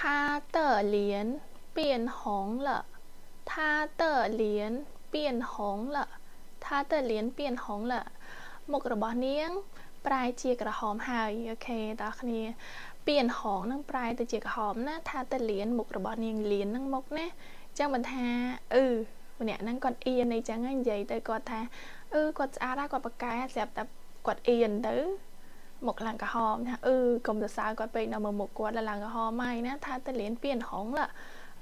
他的脸变红了他的脸变红了他的脸变红了មុខរបស់នាងប្រែជាក្រហមហើយអូខេតើគ្នាពៀនហងនឹងប្រែទៅជាក្រហមណាថាទៅលៀនមុខរបស់នាងលៀននឹងមុខណាចឹងមិនថាម្នាក់ហ្នឹងគាត់អៀនអីចឹងនិយាយទៅគាត់ថាគាត់ស្អាតហើយគាត់បកកែស្រាប់តែគាត់អៀនទៅមុខឡើងក្រហមថាកុំសរសើរគាត់ពេកដល់មុខគាត់ឡើងក្រហមហើយណាថាទៅលៀនពៀនហងឡា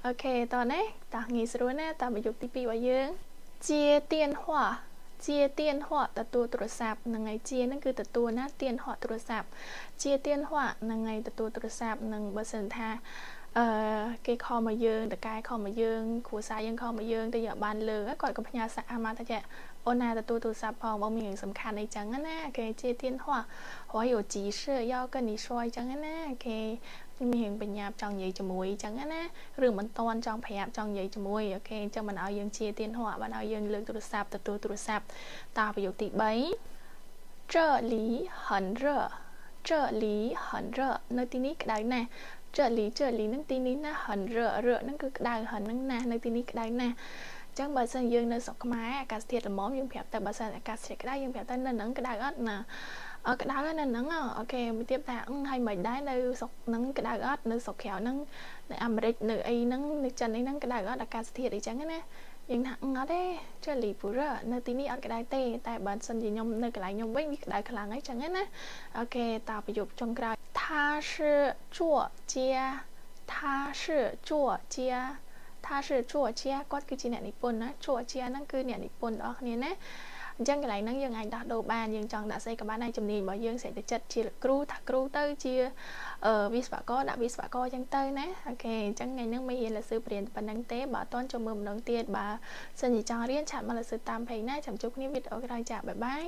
អូខេតោះណាតើងាយស្រួលណាតើប្រយោគទី2របស់យើងជាទៀនហួជាទៀនហួទទួលទូរស័ព្ទហ្នឹងហើយជាហ្នឹងគឺទទួលណាទៀនហួទូរស័ព្ទជាទៀនហួហ្នឹងហើយទទួលទូរស័ព្ទនឹងបើសិនថាគេខលមកយើងតកែខលមកយើងគ្រួសារយើងខលមកយើងទៅយកបានលើគាត់ក៏ផ្ញើសារអាម៉ាថាចាអូនណាទទួលទូរស័ព្ទផងបងមានរឿងសំខាន់អីចឹងណាគេជាទៀនហួហើយ有急事要跟你说អញ្ចឹងណាគេមានរឿងបញ្ញាប់ចង់និយាយជាមួយអញ្ចឹងណារឿងមិនតន់ចង់ប្រាប់ចង់និយាយជាមួយអូខេអញ្ចឹងមិនឲ្យយើងជាទៀនហួបានឲ្យយើងលើកទូរស័ព្ទទទួលទូរស័ព្ទតប្រយោគទី3这里很热这里很热នៅទីនេះក្តៅណាស់这里នឹងទីនេះណា很热ហ្នឹងគឺក្តៅហិនហ្នឹងណានៅទីនេះក្តៅណាស់ចឹងបើសិនយើងនៅស្រុកខ្មែរអាកាសធាតុល្មមយើងប្រាប់ទៅបើសិនអាកាសធាតុក្តៅយើងប្រាប់ទៅនៅហ្នឹងក្តៅអត់ណាក្តៅនៅហ្នឹងអូខេមួយទៀតថាហើយមិនដែរនៅស្រុកហ្នឹងក្តៅអត់នៅស្រុកក្រៅហ្នឹងនៅអាមេរិកនៅអីហ្នឹងនៅចិនអីហ្នឹងក្តៅអត់អាកាសធាតុអីចឹងណាយើងថាអត់ទេចលីពូរនៅទីនេះអត់ក្តៅទេតែបើសិនជាខ្ញុំនៅកន្លែងខ្ញុំវិញវាក្តៅខ្លាំងអីចឹងណាអូខេតប្រយោគចុងក្រោយ他是作家他是作家他是作家គាត់គឺជាអ្នកនិពន្ធណា作家ហ្នឹងគឺអ្នកនិពន្ធបងប្អូនណាអញ្ចឹងកន្លែងហ្នឹងយើងអាចដោះដូរបានយើងចង់ដាក់ស្អីក៏បានដែរជំនាញរបស់យើងសេដ្ឋកិច្ចជាគ្រូថាគ្រូទៅជាវិស្វករដាក់វិស្វករអញ្ចឹងទៅណាអូខេអញ្ចឹងថ្ងៃហ្នឹងមេរៀនលើសឺបរៀនប៉ុណ្្នឹងទេបើអត់ទាន់ចូលមើលម្ដងទៀតបើសិនជាចង់រៀនឆាតមកលើសឺតាមពេកណាចាំជួបគ្នាវីដេអូក្រោយចាបាយបាយ